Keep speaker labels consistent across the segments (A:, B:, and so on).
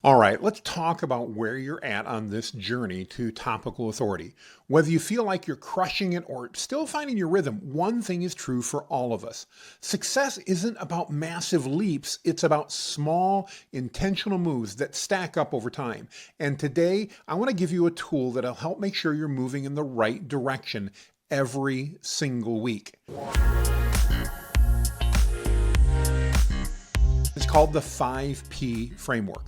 A: All right, let's talk about where you're at on this journey to topical authority. Whether you feel like you're crushing it or still finding your rhythm, one thing is true for all of us. Success isn't about massive leaps, it's about small, intentional moves that stack up over time. And today, I want to give you a tool that'll help make sure you're moving in the right direction every single week. It's called the 5P framework.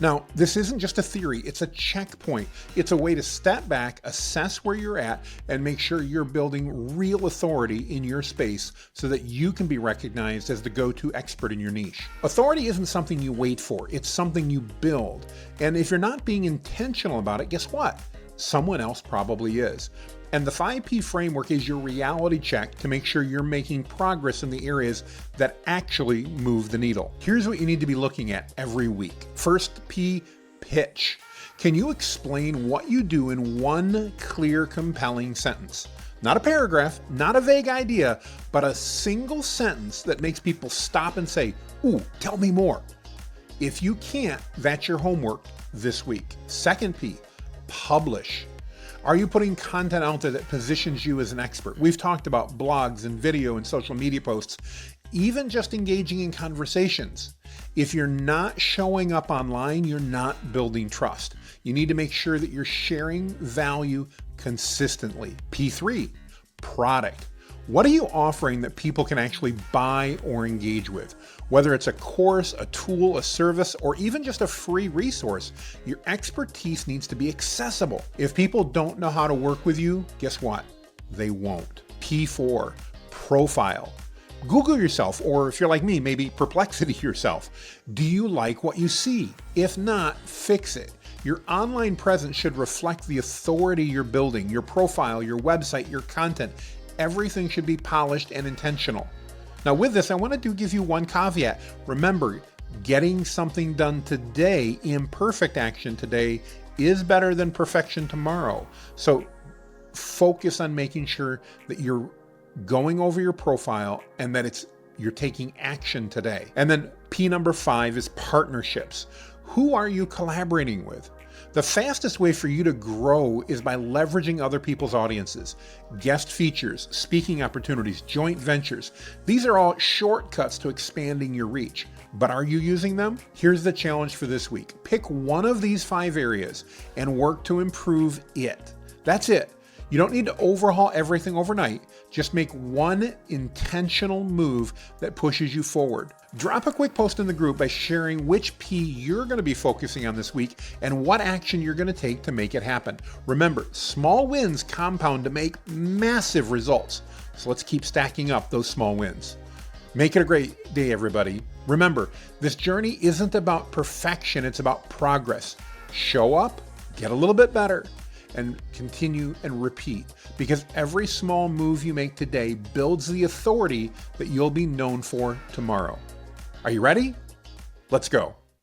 A: Now, this isn't just a theory, it's a checkpoint. It's a way to step back, assess where you're at, and make sure you're building real authority in your space so that you can be recognized as the go-to expert in your niche. Authority isn't something you wait for, it's something you build. And if you're not being intentional about it, guess what? Someone else probably is. And the 5P framework is your reality check to make sure you're making progress in the areas that actually move the needle. Here's what you need to be looking at every week. First P, pitch. Can you explain what you do in one clear, compelling sentence? Not a paragraph, not a vague idea, but a single sentence that makes people stop and say, "Ooh, tell me more." If you can't, that's your homework this week. Second P, publish. Are you putting content out there that positions you as an expert? We've talked about blogs and video and social media posts, even just engaging in conversations. If you're not showing up online, you're not building trust. You need to make sure that you're sharing value consistently. P3, product. What are you offering that people can actually buy or engage with? Whether it's a course, a tool, a service, or even just a free resource, your expertise needs to be accessible. If people don't know how to work with you, guess what? They won't. P4, profile. Google yourself, or if you're like me, maybe Perplexity yourself. Do you like what you see? If not, fix it. Your online presence should reflect the authority you're building, your profile, your website, your content. Everything should be polished and intentional. Now with this, I want to give you one caveat. Remember, getting something done today, imperfect action today, is better than perfection tomorrow. So focus on making sure that you're going over your profile and that you're taking action today. And then P number 5 is partnerships. Who are you collaborating with? The fastest way for you to grow is by leveraging other people's audiences. Guest features, speaking opportunities, joint ventures. These are all shortcuts to expanding your reach. But are you using them? Here's the challenge for this week. Pick one of these 5 areas and work to improve it. That's it. You don't need to overhaul everything overnight. Just make one intentional move that pushes you forward. Drop a quick post in the group by sharing which P you're going to be focusing on this week and what action you're going to take to make it happen. Remember, small wins compound to make massive results. So let's keep stacking up those small wins. Make it a great day, everybody. Remember, this journey isn't about perfection, it's about progress. Show up, get a little bit better, and continue and repeat, because every small move you make today builds the authority that you'll be known for tomorrow. Are you ready? Let's go.